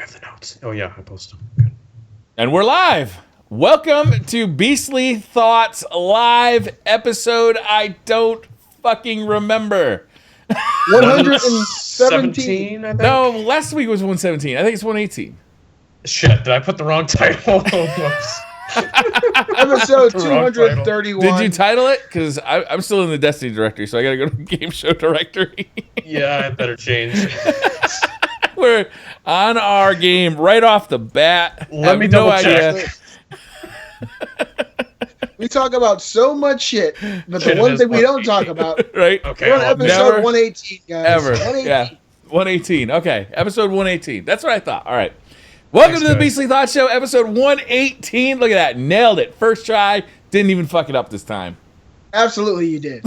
have the notes? Oh yeah, I posted them. Good. And we're live. Welcome to Beastly Thoughts Live episode I don't fucking remember. 117, I think. No, last week was 117. I think it's 118. Shit, did I put the wrong title? Whoops. Episode The wrong 231. Did you title it? Because I'm still in the Destiny directory, so I gotta go to the game show directory. Yeah, I better change. We're on our game right off the bat. Let me double check. We talk about so much shit, but the one thing we don't talk about, Right? Okay, we're on I'll episode 118, guys. Ever. 118. Yeah. 118. Okay. Episode 118. That's what I thought. All right. Welcome to the guys. Beastly Thought Show, episode 118. Look at that. Nailed it. First try. Didn't even fuck it up this time. Absolutely, you did.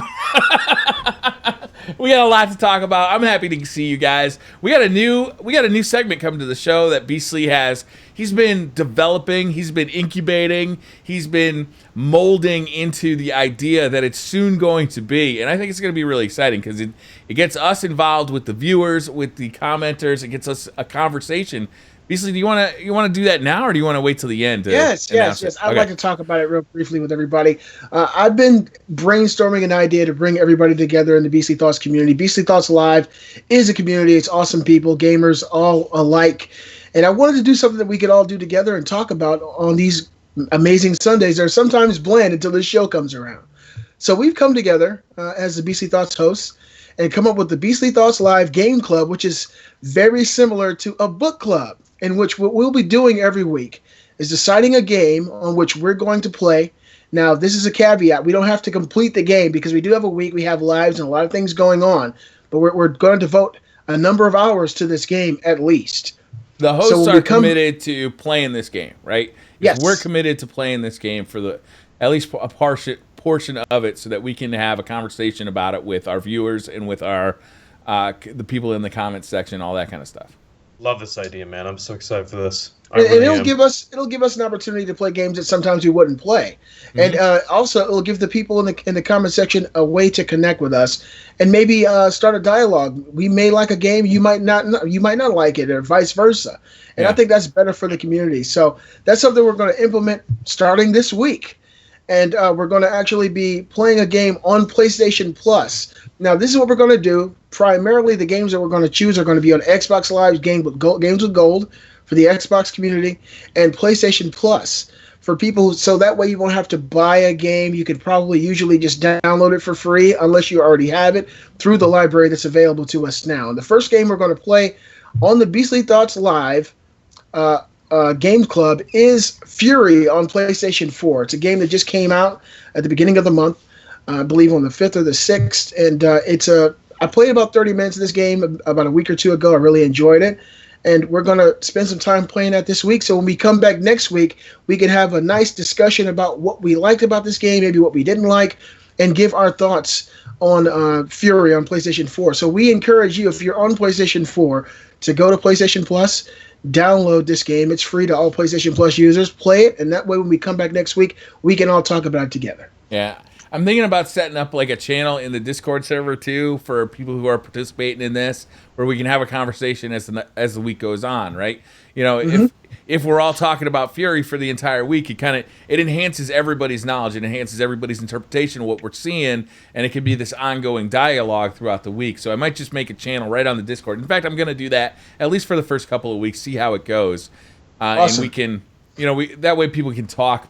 We got a lot to talk about. I'm happy to see you guys. We got a new segment coming to the show that Beastly has. He's been developing, he's been incubating, he's been molding into the idea that it's soon going to be. And I think it's going to be really exciting because it gets us involved with the viewers, with the commenters. It gets us a conversation. Beastly, do you want to do that now, or do you want to wait till the end? Yes. I'd like to talk about it real briefly with everybody. I've been brainstorming an idea to bring everybody together in the Beastly Thoughts community. Beastly Thoughts Live is a community. It's awesome people, gamers, all alike. And I wanted to do something that we could all do together and talk about on these amazing Sundays that are sometimes bland until this show comes around. So we've come together as the Beastly Thoughts hosts and come up with the Beastly Thoughts Live Game Club, which is very similar to a book club, in which what we'll be doing every week is deciding a game on which we're going to play. Now, this is a caveat. We don't have to complete the game because we do have a week. We have lives and a lot of things going on. But we're going to devote a number of hours to this game at least. The hosts are committed to playing this game, right? Yes. We're committed to playing this game for at least a portion of it so that we can have a conversation about it with our viewers and with our the people in the comments section, all that kind of stuff. Love this idea, man. I'm so excited for this. And it'll give us an opportunity to play games that sometimes we wouldn't play, and also it'll give the people in the comment section a way to connect with us, and maybe start a dialogue. We may like a game, you might not like it, or vice versa. And I think that's better for the community. So that's something we're going to implement starting this week, and we're going to actually be playing a game on PlayStation Plus. Now, this is what we're going to do. Primarily, the games that we're going to choose are going to be on Xbox Live Games with Gold for the Xbox community, and PlayStation Plus for people, so that way you won't have to buy a game. You could probably usually just download it for free unless you already have it through the library that's available to us now. And the first game we're going to play on the Beastly Thoughts Live Game Club is Fury on PlayStation 4. It's a game that just came out at the beginning of the month, I believe on the 5th or the 6th, and I played about 30 minutes of this game about a week or two ago. I really enjoyed it. And we're going to spend some time playing that this week. So when we come back next week, we can have a nice discussion about what we liked about this game, maybe what we didn't like, and give our thoughts on Fury on PlayStation 4. So we encourage you, if you're on PlayStation 4, to go to PlayStation Plus, download this game. It's free to all PlayStation Plus users. Play it, and that way when we come back next week, we can all talk about it together. Yeah. I'm thinking about setting up like a channel in the Discord server too for people who are participating in this, where we can have a conversation as the week goes on, right? You know, if we're all talking about Fury for the entire week, it enhances everybody's knowledge, it enhances everybody's interpretation of what we're seeing, and it can be this ongoing dialogue throughout the week. So I might just make a channel right on the Discord. In fact, I'm going to do that at least for the first couple of weeks, see how it goes, awesome. And we can, that way people can talk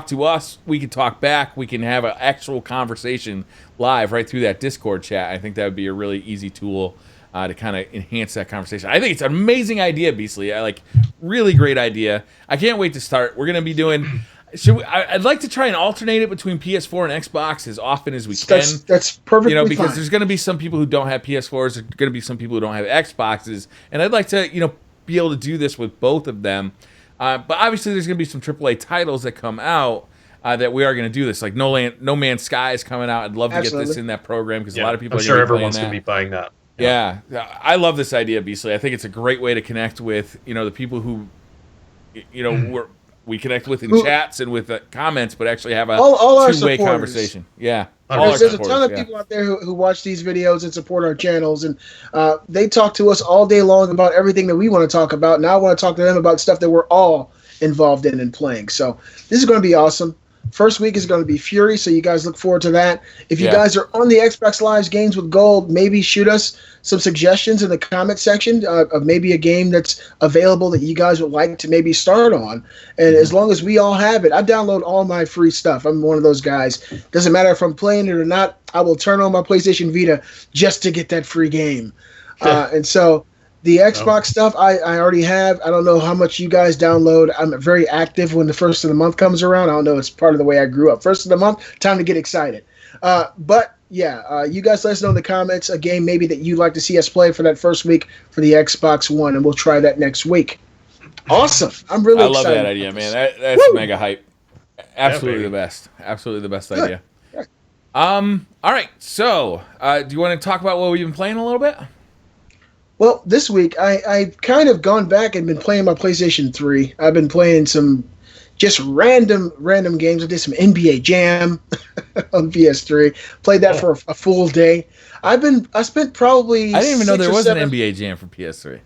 to us, we can talk back, we can have an actual conversation live right through that Discord chat. I think that would be a really easy tool to kind of enhance that conversation. I think it's an amazing idea, Beastly. Really great idea. I can't wait to start. We're going to be doing... I'd like to try and alternate it between PS4 and Xbox as often as we can. That's perfectly because fine. There's going to be some people who don't have PS4s, there's going to be some people who don't have Xboxes, and I'd like to, be able to do this with both of them. But obviously, there's going to be some AAA titles that come out that we are going to do this. Like No Man's Sky is coming out. I'd love to get this in that program because a lot of people I'm sure everyone's going to be buying that. Yeah, I love this idea, Beastly. I think it's a great way to connect with the people who, we connect with in Who- chats and with comments, but actually have a all our two-way supporters. conversation. Yeah. All our There's a ton supporters, of people out there who watch these videos and support our channels, and they talk to us all day long about everything that we want to talk about, and I want to talk to them about stuff that we're all involved in and playing. So this is going to be awesome. First week is going to be Fury, so you guys look forward to that. If you guys are on the Xbox Live's Games with Gold, maybe shoot us some suggestions in the comment section of maybe a game that's available that you guys would like to maybe start on. And as long as we all have it, I download all my free stuff. I'm one of those guys. Doesn't matter if I'm playing it or not, I will turn on my PlayStation Vita just to get that free game. And so the Xbox stuff I already have. I don't know how much you guys download. I'm very active when the first of the month comes around. I don't know. It's part of the way I grew up. First of the month, time to get excited. But yeah, you guys let us know in the comments a game maybe that you'd like to see us play for that first week for the Xbox One, and we'll try that next week. Awesome. I'm really excited. I love that idea, man. That's mega hype. Absolutely the best. Absolutely the best idea. All right. So, do you want to talk about what we've been playing a little bit? Well, this week I kind of gone back and been playing my PlayStation 3. I've been playing some just random games. I did some NBA Jam on PS3. Played that for a full day. I spent probably I didn't even know there was an 7 NBA Jam for PS3.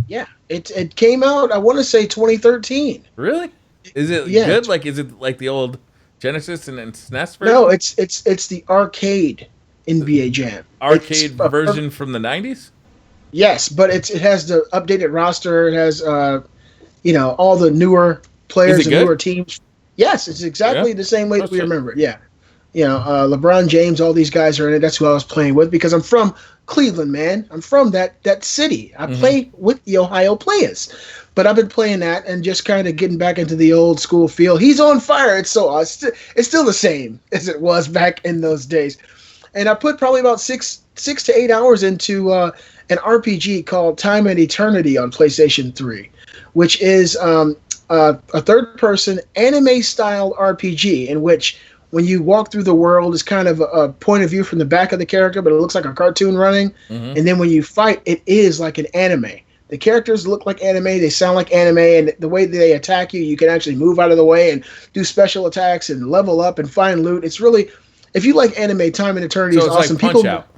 Yeah, it came out, I want to say 2013. Really? Is it good? Like, is it like the old Genesis and SNES version? No, it's the arcade NBA Jam. Arcade version from the 90s? Yes, but it has the updated roster. It has all the newer players and newer teams. Yes, it's exactly the same way that we remember it. Yeah. LeBron James, all these guys are in it. That's who I was playing with because I'm from Cleveland, man. I'm from that city. I play with the Ohio players. But I've been playing that and just kind of getting back into the old school feel. He's on fire. It's still the same as it was back in those days. And I put probably about 6 to 8 hours into an RPG called Time and Eternity on PlayStation 3, which is a third-person anime-style RPG in which when you walk through the world, it's kind of a point of view from the back of the character, but it looks like a cartoon running. And then when you fight, it is like an anime. The characters look like anime, they sound like anime, and the way that they attack you, you can actually move out of the way and do special attacks and level up and find loot. It's really, if you like anime, Time and Eternity is awesome. Like Punch Out.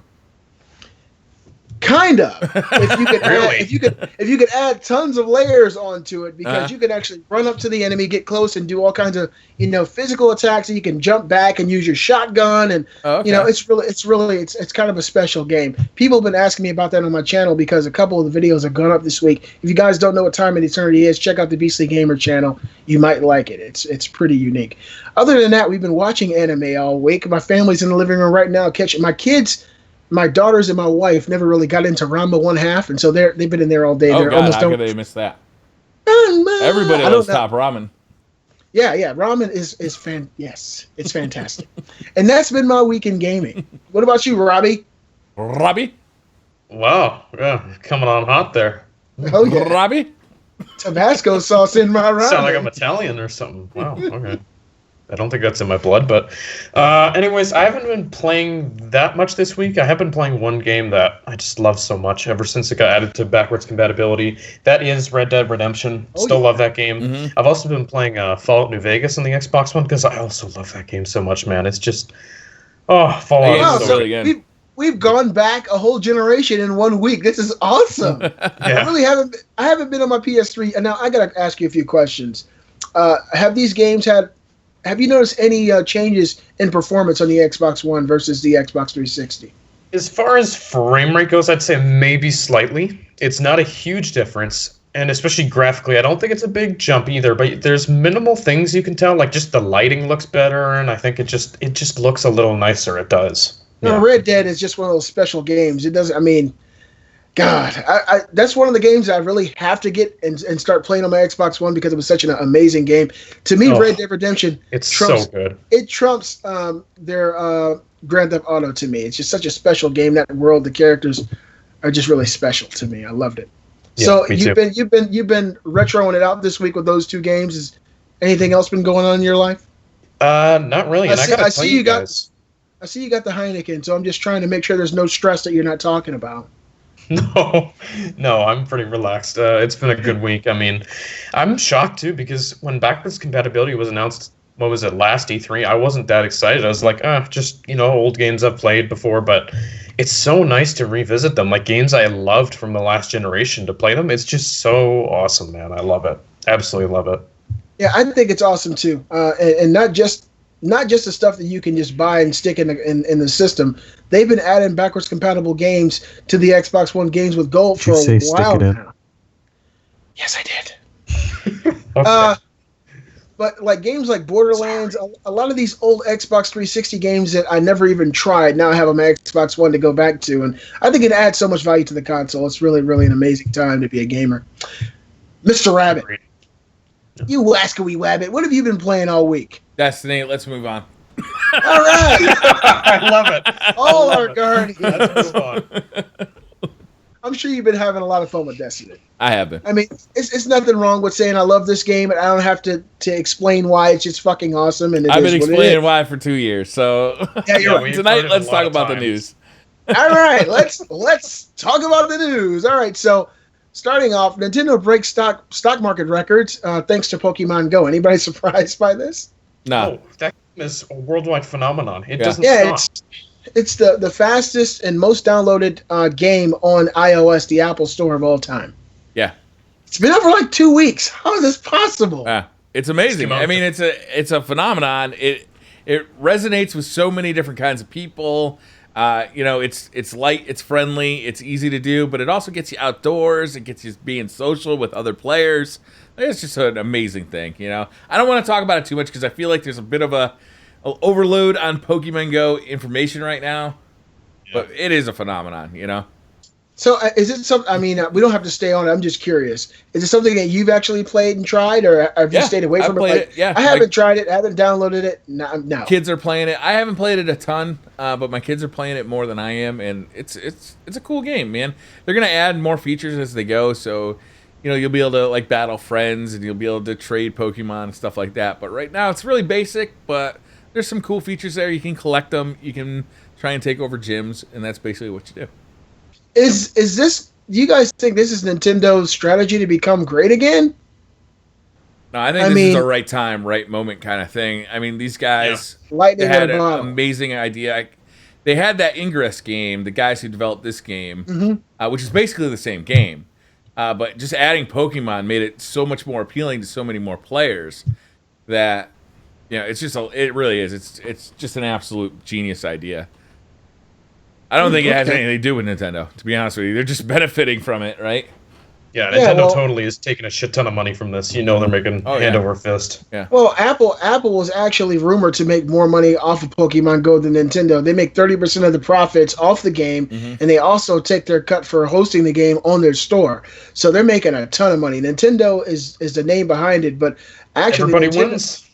Kind of. If you could add tons of layers onto it, because you can actually run up to the enemy, get close, and do all kinds of physical attacks. And you can jump back and use your shotgun, and it's kind of a special game. People have been asking me about that on my channel because a couple of the videos have gone up this week. If you guys don't know what Time and Eternity is, check out the Beastly Gamer channel. You might like it. It's pretty unique. Other than that, we've been watching anime all week. My family's in the living room right now catching my kids. My daughters and my wife never really got into Ranma 1/2, and so they've been in there all day. Oh, They're God, almost how could they miss that? Everybody loves Top Ramen. Yeah, ramen is yes, it's fantastic. And that's been my week in gaming. What about you, Robbie? Robbie? Wow, yeah, coming on hot there. Oh yeah, Robbie? Tabasco sauce in my ramen. Sound like I'm Italian or something. Wow, okay. I don't think that's in my blood, but anyways, I haven't been playing that much this week. I have been playing one game that I just love so much ever since it got added to backwards compatibility. That is Red Dead Redemption. Still love that game. I've also been playing Fallout New Vegas on the Xbox One because I also love that game so much, man. It's just, Fallout is so really good. We've gone back a whole generation in 1 week. This is awesome. I really haven't been on my PS3, and now I gotta ask you a few questions. Have you noticed any changes in performance on the Xbox One versus the Xbox 360? As far as frame rate goes, I'd say maybe slightly. It's not a huge difference, and especially graphically, I don't think it's a big jump either, but there's minimal things you can tell, like just the lighting looks better, and I think it just looks a little nicer. It does. No, Red Dead is just one of those special games. It doesn't, God, that's one of the games I really have to get and start playing on my Xbox One because it was such an amazing game. To me, Red Dead Redemption, so good. It trumps their Grand Theft Auto to me. It's just such a special game. That world, the characters are just really special to me. I loved it. Yeah, so you've been retroing it out this week with those two games. Is anything else been going on in your life? Not really. I see you got the Heineken, so I'm just trying to make sure there's no stress that you're not talking about. No, I'm pretty relaxed. It's been a good week. I mean, I'm shocked too because when backwards compatibility was announced, what was it, last E3, I wasn't that excited. I was like, just, old games I've played before, but it's so nice to revisit them. Like games I loved from the last generation to play them. It's just so awesome, man. I love it. Absolutely love it. Yeah, I think it's awesome too, and not just the stuff that you can just buy and stick in the system. They've been adding backwards compatible games to the Xbox One games with Gold for a while now. Yes, I did. Okay. But like games like Borderlands, a lot of these old Xbox 360 games that I never even tried, now I have on my Xbox One to go back to, and I think it adds so much value to the console. It's really, really an amazing time to be a gamer. Mr. Rabbit, you wascally wabbit, what have you been playing all week? Destiny, let's move on. All right. I love it. All our guardians. That's fun. I'm sure you've been having a lot of fun with Destiny. I have been. I mean, it's nothing wrong with saying I love this game, and I don't have to explain why. It's just fucking awesome. And I've been explaining why for 2 years. So yeah, you're right. Tonight, let's talk about the news. All right, let's talk about the news. All right, so starting off, Nintendo breaks stock market records thanks to Pokemon Go. Anybody surprised by this? No. Oh, that game is a worldwide phenomenon. It doesn't stop. It's the fastest and most downloaded game on iOS, the Apple Store of all time. Yeah. It's been up for like 2 weeks. How is this possible? Yeah. It's amazing. I mean, it's a phenomenon. It resonates with so many different kinds of people. It's light, it's friendly, it's easy to do, but it also gets you outdoors. It gets you being social with other players. It's just an amazing thing. I don't want to talk about it too much because I feel like there's a bit of a overload on Pokemon Go information right now, but it is a phenomenon. So is it something? I mean, we don't have to stay on it. I'm just curious. Is it something that you've actually played and tried, or have you stayed away from it? Yeah, I haven't tried it. I haven't downloaded it. No. Kids are playing it. I haven't played it a ton, but my kids are playing it more than I am, and it's a cool game, man. They're gonna add more features as they go, so you'll be able to like battle friends, and you'll be able to trade Pokemon and stuff like that. But right now, it's really basic, but there's some cool features there. You can collect them. You can try and take over gyms, and that's basically what you do. Is this? Do you guys think this is Nintendo's strategy to become great again? No, I think this is a right time, right moment kind of thing. I mean, these guys Lightning had in a an bottle. amazing idea. They had that Ingress game, the guys who developed this game, which is basically the same game, but just adding Pokemon made it so much more appealing to so many more players that it really is. It's just an absolute genius idea. I don't think it has anything to do with Nintendo, to be honest with you. They're just benefiting from it, right? Yeah, Nintendo totally is taking a shit ton of money from this. They're making hand over fist. Yeah. Well, Apple was actually rumored to make more money off of Pokemon Go than Nintendo. They make 30% of the profits off the game, and they also take their cut for hosting the game on their store. So they're making a ton of money. Nintendo is the name behind it, but actually everybody wins.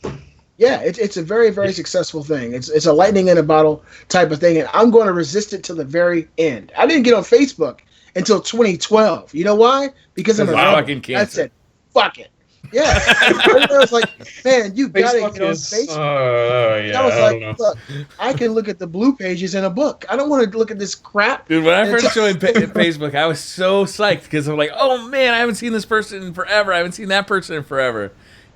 Yeah, it's a very, very successful thing. It's a lightning in a bottle type of thing, and I'm going to resist it till the very end. I didn't get on Facebook until 2012. You know why? Because I'm a fucking cancer. I said, fuck it. Yeah. I was like, man, you got to get on Facebook. I was like, look, I can look at the blue pages in a book. I don't want to look at this crap. Dude, when I first joined Facebook, I was so psyched because I'm like, oh, man, I haven't seen this person in forever. I haven't seen that person in forever.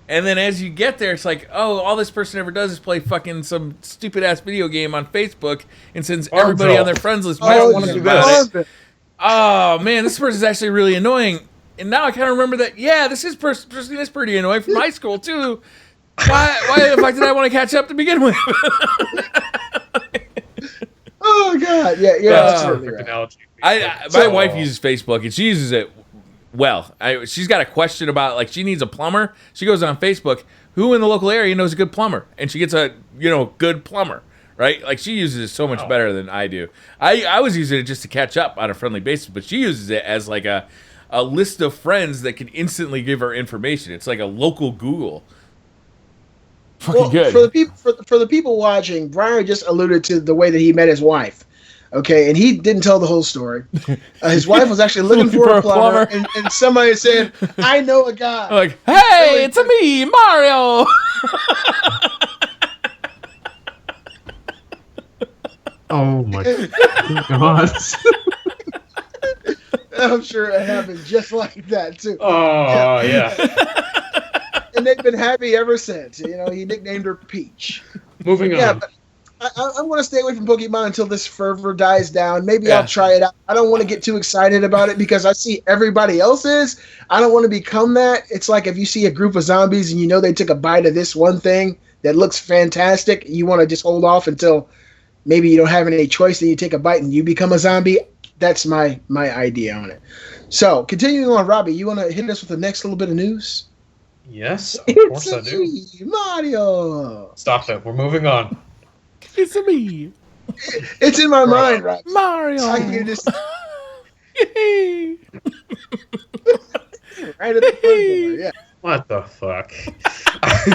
And then as you get there, it's like, oh, all this person ever does is play fucking some stupid-ass video game on Facebook and sends everybody on their friends list messages about it. Oh, man, this person's actually really annoying. And now I kind of remember that, this person is pretty annoying from high school, too. Why the fuck did I want to catch up to begin with? Oh, God. Yeah, absolutely right. My wife uses Facebook, and she uses it well. She's got a question about, like, she needs a plumber. She goes on Facebook, who in the local area knows a good plumber? And she gets a, good plumber, right? Like, she uses it so much better than I do. I was using it just to catch up on a friendly basis, but she uses it as, like, a list of friends that can instantly give her information. It's like a local Google. Fucking good. For the people watching, Briar just alluded to the way that he met his wife. Okay, and he didn't tell the whole story. His wife was actually looking for a plumber, and somebody said, I know a guy. Like, hey, it's me, Mario! Oh my God. I'm sure it happened just like that too. Oh yeah. And they've been happy ever since. You know, he nicknamed her Peach. Moving on. But I want to stay away from Pokemon until this fervor dies down. Maybe I'll try it out. I don't want to get too excited about it because I see everybody else is. I don't want to become that. It's like if you see a group of zombies and you know they took a bite of this one thing that looks fantastic, you want to just hold off until maybe you don't have any choice and you take a bite and you become a zombie. That's my idea on it. So, continuing on, Robbie, you want to hit us with the next little bit of news? Yes, of course I do. Mario. Stop it. We're moving on. It's me. It's in my mind, right? Mario. I hear this Yay. right at the front door. Yeah. What the fuck?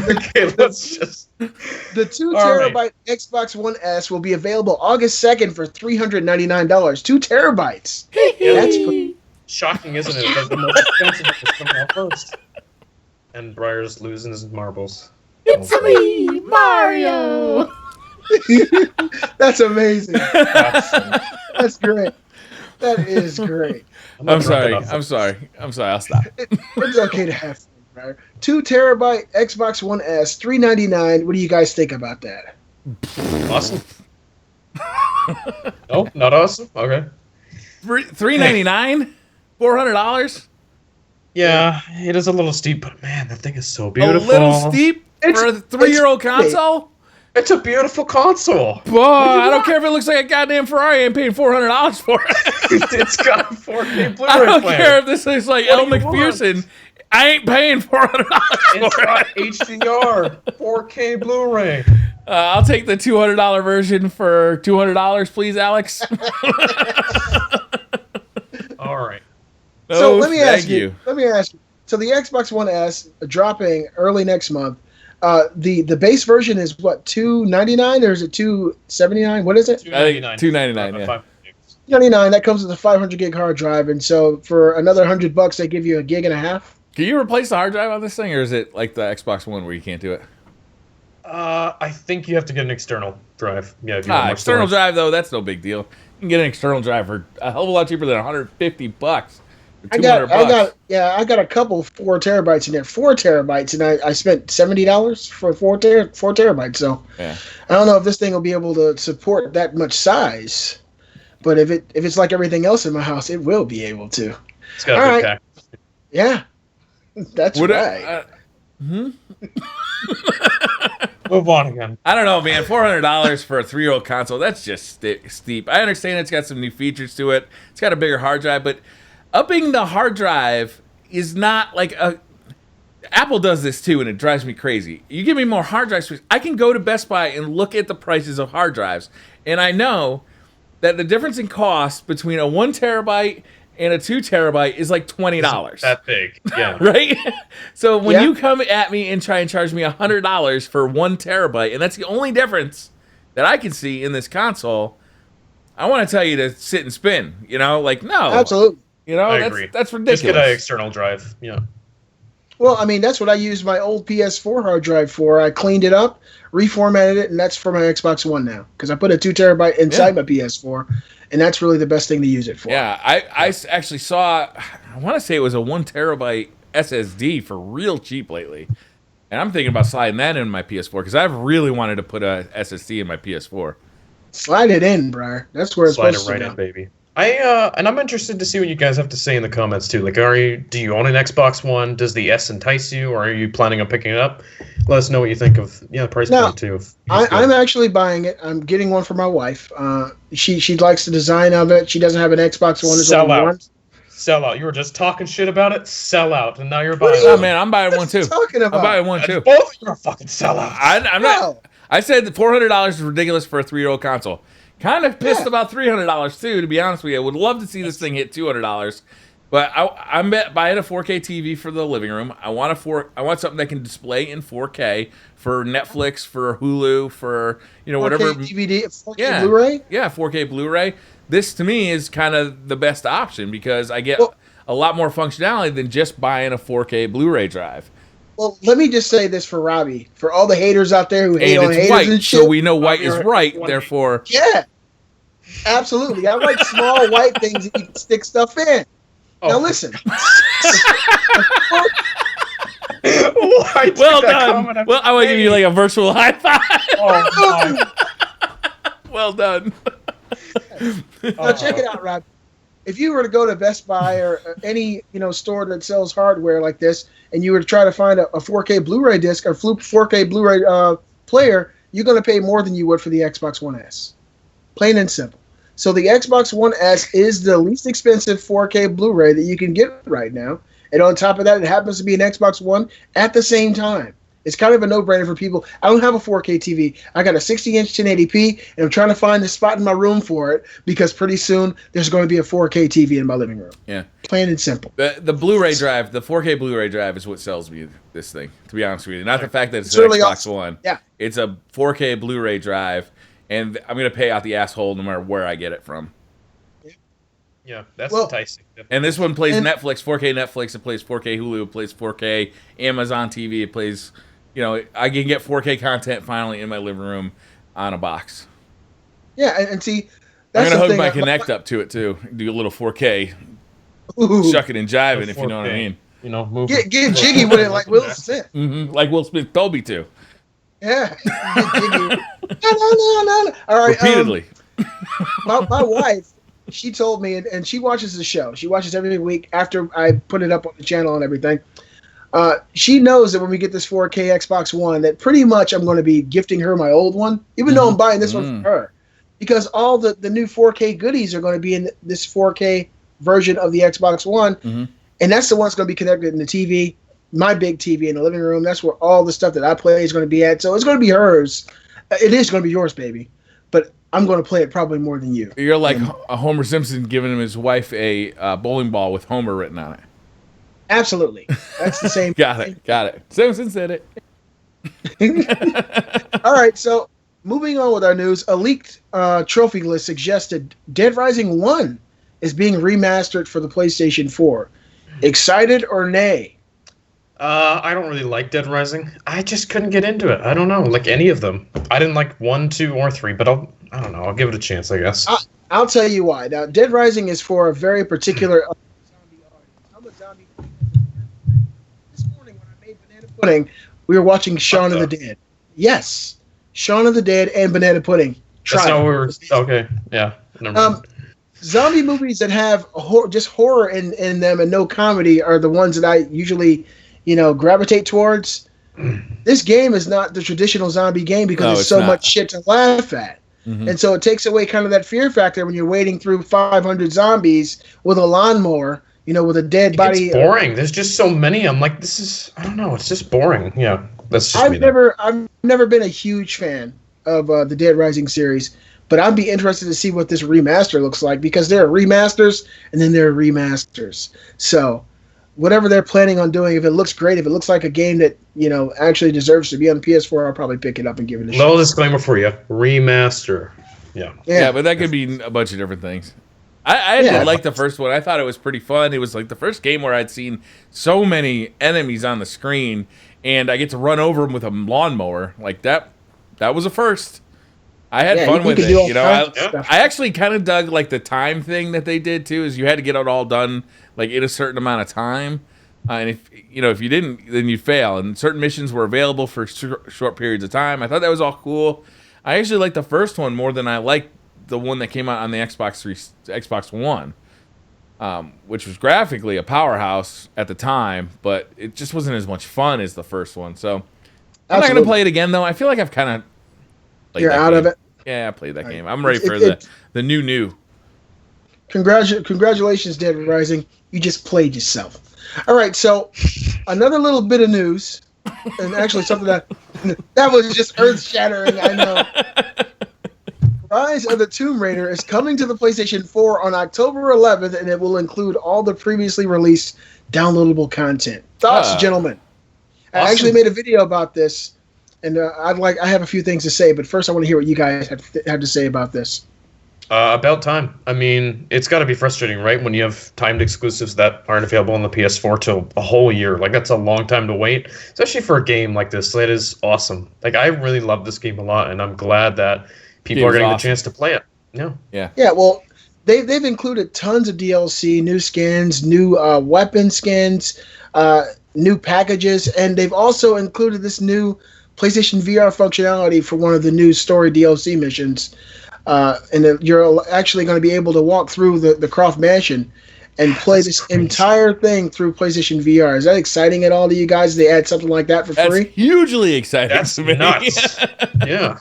Okay, let's just. The 2 All right. terabyte Xbox One S will be available August 2nd for $399. 2 terabytes. That's pretty. Shocking, isn't it? That the most expensive is coming out first. And Briar's losing his marbles. It's me, Mario. That's amazing. That's great. That is great. I'm sorry. I'll stop. It's okay to have fun, Briar. 2 terabyte Xbox One S, $399. What do you guys think about that? Awesome. No, not awesome. Okay. $399? $400? Yeah, it is a little steep, but man, that thing is so A beautiful. little steep for a 3-year-old console? It's a beautiful console. Boy, I don't care if it looks like a goddamn Ferrari. I ain't paying $400 for it. It's got a 4K Blu-ray I don't player. care if this looks like What Elle do you McPherson. I ain't paying $400 It's for got it. HDR, 4K Blu-ray. I'll take the $200 version for $200, please, Alex. All right. So Oh, let me thank ask you. Let me ask you. So the Xbox One S dropping early next month. The base version is what, $299 or is it $279? What is it? $299, yeah. $299. That comes with a 500 gig hard drive, and so for another $100, they give you a gig and a half. Can you replace the hard drive on this thing, or is it like the Xbox One where you can't do it? I think you have to get an external drive. Yeah, if you want more External storage. drive though, that's no big deal. You can get an external drive for a hell of a lot cheaper than $150. I got a couple 4 terabytes in there, 4 terabytes, and I spent $70 for 4 terabytes. So Yeah. I don't know if this thing will be able to support that much size, but if it's like everything else in my house, it will be able to. It's got a All big right. pack. Yeah, that's right. Move on again. I don't know, man. $400 for a 3-year-old console, that's just steep. I understand it's got some new features to it. It's got a bigger hard drive, but upping the hard drive is not like a... Apple does this too, and it drives me crazy. You give me more hard drive space, I can go to Best Buy and look at the prices of hard drives, and I know that the difference in cost between a 1 terabyte and a 2 terabyte is like $20. That big. Yeah. Right? So when Yeah. you come at me and try and charge me $100 for 1 terabyte, and that's the only difference that I can see in this console, I want to tell you to sit and spin. You know, like, no. Absolutely. You know, I that's agree. that's Just ridiculous. get an external drive. Yeah. Well, I mean, that's what I used my old PS4 hard drive for. I cleaned it up, reformatted it, and that's for my Xbox One now. Because I put a 2 terabyte inside my PS4, and that's really the best thing to use it for. Yeah, I actually saw, I want to say it was a 1 terabyte SSD for real cheap lately. And I'm thinking about sliding that in my PS4 because I've really wanted to put a SSD in my PS4. Slide it in, Briar. That's where it's Slide it supposed right to in, go. baby. And I'm interested to see what you guys have to say in the comments too. Like, do you own an Xbox One? Does the S entice you, or are you planning on picking it up? Let us know what you think of the price No, point too. I'm actually buying it. I'm getting one for my wife. She likes the design of it. She doesn't have an Xbox One. There's Sell only out. one. Sell out. You were just talking shit about it. Sell out, and now you're buying. Oh one. man, I'm buying one What are too. you talking about? I'm buying one too. Both of you are fucking sellouts. I'm No. not. I said that $400 is ridiculous for a 3-year-old console. Kind of pissed about $300 too, to be honest with you. I would love to see this thing hit $200, but I'm buying a 4K TV for the living room. I want something that can display in 4K for Netflix, for Hulu, for whatever 4K DVD, 4K Blu-ray. Yeah, 4K Blu-ray. This to me is kind of the best option because I get a lot more functionality than just buying a 4K Blu-ray drive. Well, let me just say this for Robbie, for all the haters out there who hate And on it's haters white, and shit. so we know white is You're right. one Therefore, Yeah, absolutely. I like small white things that you can stick stuff in. Now listen. Well done. Well, I want to give you like a virtual high five. Oh, Well done. Now check it out, Rob. If you were to go to Best Buy or any store that sells hardware like this, and you were to try to find a 4K Blu-ray disc or 4K Blu-ray player, you're going to pay more than you would for the Xbox One S. Plain and simple. So the Xbox One S is the least expensive 4K Blu-ray that you can get right now. And on top of that, it happens to be an Xbox One at the same time. It's kind of a no-brainer for people. I don't have a 4K TV. I got a 60-inch 1080p, and I'm trying to find the spot in my room for it because pretty soon there's going to be a 4K TV in my living room. Yeah. Plain and simple. The Blu-ray drive, the 4K Blu-ray drive is what sells me this thing, to be honest with you. Not the fact that it's an really Xbox awesome. One. Yeah. It's a 4K Blu-ray drive, and I'm going to pay out the asshole no matter where I get it from. Yeah, that's enticing. And this one plays Netflix, 4K Netflix. It plays 4K Hulu. It plays 4K Amazon TV. It plays, I can get 4K content finally in my living room on a box. Yeah, and see, I'm that's going to hook the my thing. Kinect up to it, too. Do a little 4K Ooh, shucking and jiving, if you know what I mean. Move. get jiggy with it like Will Smith. Mm-hmm. Like Will Smith told me to. Yeah. Get jiggy. No. All right. Repeatedly. My wife, she told me, and she watches the show. She watches every week after I put it up on the channel and everything. She knows that when we get this 4K Xbox One, that pretty much I'm going to be gifting her my old one, even though I'm buying this one for her. Because all the new 4K goodies are going to be in this 4K version of the Xbox One. Mm-hmm. And that's the one that's going to be connected in the TV, my big TV in the living room. That's where all the stuff that I play is going to be at. So it's going to be hers. It is going to be yours, baby. But I'm going to play it probably more than you. You're like a Homer Simpson giving his wife a bowling ball with Homer written on it. Absolutely. That's the same. Got it. Simpson said it. All right, so moving on with our news, a leaked trophy list suggested Dead Rising 1 is being remastered for the PlayStation 4. Excited or nay? I don't really like Dead Rising. I just couldn't get into it. I don't know, like any of them. I didn't like 1, 2, or 3, but I don't know. I'll give it a chance, I guess. I'll tell you why. Now, Dead Rising is for a very particular zombie audience. I'm a zombie. This morning when I made Banana Pudding, we were watching Shaun of the Dead. Yes, Shaun of the Dead and Banana Pudding. That's not what we were. Okay, yeah. Never mind. Zombie movies that have just horror in them and no comedy are the ones that I usually, gravitate towards. This game is not the traditional zombie game because there's so much shit to laugh at. Mm-hmm. And so it takes away kind of that fear factor when you're wading through 500 zombies with a lawnmower, with a dead body. It's boring. There's just so many. I'm like, I don't know. It's just boring. Yeah, that's just I've never been a huge fan of the Dead Rising series. But I'd be interested to see what this remaster looks like because there are remasters and then there are remasters. So whatever they're planning on doing, if it looks great, if it looks like a game that, actually deserves to be on the PS4, I'll probably pick it up and give it a shot. Little disclaimer for you. Remaster. Yeah, but that could be a bunch of different things. I did like the first one. I thought it was pretty fun. It was like the first game where I'd seen so many enemies on the screen and I get to run over them with a lawnmower. Like that was a first. I had fun with it, I actually kind of dug like the time thing that they did too. Is you had to get it all done like in a certain amount of time, and if you didn't, then you'd fail. And certain missions were available for short periods of time. I thought that was all cool. I actually liked the first one more than I liked the one that came out on the Xbox One, which was graphically a powerhouse at the time, but it just wasn't as much fun as the first one. So I'm not gonna play it again though. I feel like I've kind of. You're out of it? Yeah, I played that game. I'm ready for the new. Congratulations, Dead Rising. You just played yourself. All right, so another little bit of news, and actually something that was just earth-shattering, I know. Rise of the Tomb Raider is coming to the PlayStation 4 on October 11th, and it will include all the previously released downloadable content. Thoughts, gentlemen? Awesome. I actually made a video about this. And I have a few things to say, but first I want to hear what you guys have to say about this. About time. I mean, it's got to be frustrating, right? When you have timed exclusives that aren't available on the PS4 till a whole year. Like, that's a long time to wait, especially for a game like this. It is awesome. Like, I really love this game a lot, and I'm glad that people are getting the chance to play it. Yeah. Well, they've included tons of DLC, new skins, new weapon skins, new packages, and they've also included this new PlayStation VR functionality for one of the new story DLC missions. And you're actually going to be able to walk through the Croft Mansion and play this entire thing through PlayStation VR. Is that exciting at all to you guys? They add something like that for free? That's hugely exciting. That's to me. nuts. Yeah.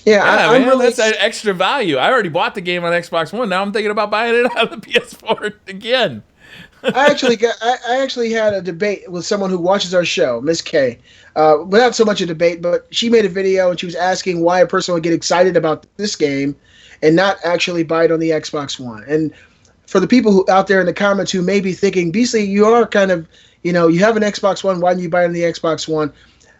Yeah, I'm man, really. that's an extra value. I already bought the game on Xbox One. Now I'm thinking about buying it on the PS4 again. I actually had a debate with someone who watches our show, Miss K. But not so much a debate, but she made a video and she was asking why a person would get excited about this game and not actually buy it on the Xbox One. And for the people who out there in the comments who may be thinking, Beasley, you are kind of, you have an Xbox One. Why didn't you buy it on the Xbox One?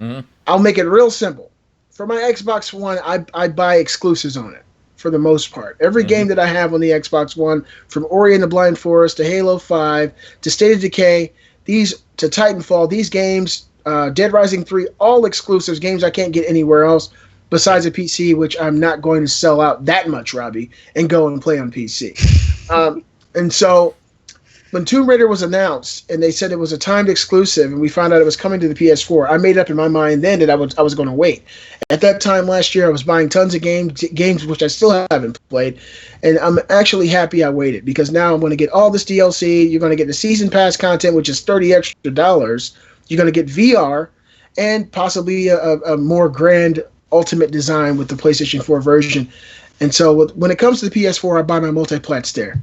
Mm-hmm. I'll make it real simple. For my Xbox One, I buy exclusives on it for the most part. Every game that I have on the Xbox One, from Ori and the Blind Forest to Halo 5 to State of Decay, to Titanfall, these games, Dead Rising 3, all exclusives, games I can't get anywhere else besides a PC, which I'm not going to sell out that much, Robbie, and go and play on PC. And so when Tomb Raider was announced and they said it was a timed exclusive and we found out it was coming to the PS4, I made up in my mind then that I was going to wait. At that time last year, I was buying tons of games which I still haven't played, and I'm actually happy I waited because now I'm going to get all this DLC. You're going to get the season pass content, which is $30 extra. You're going to get VR and possibly a more grand ultimate design with the PlayStation 4 version. And so when it comes to the PS4, I buy my multi-plats there.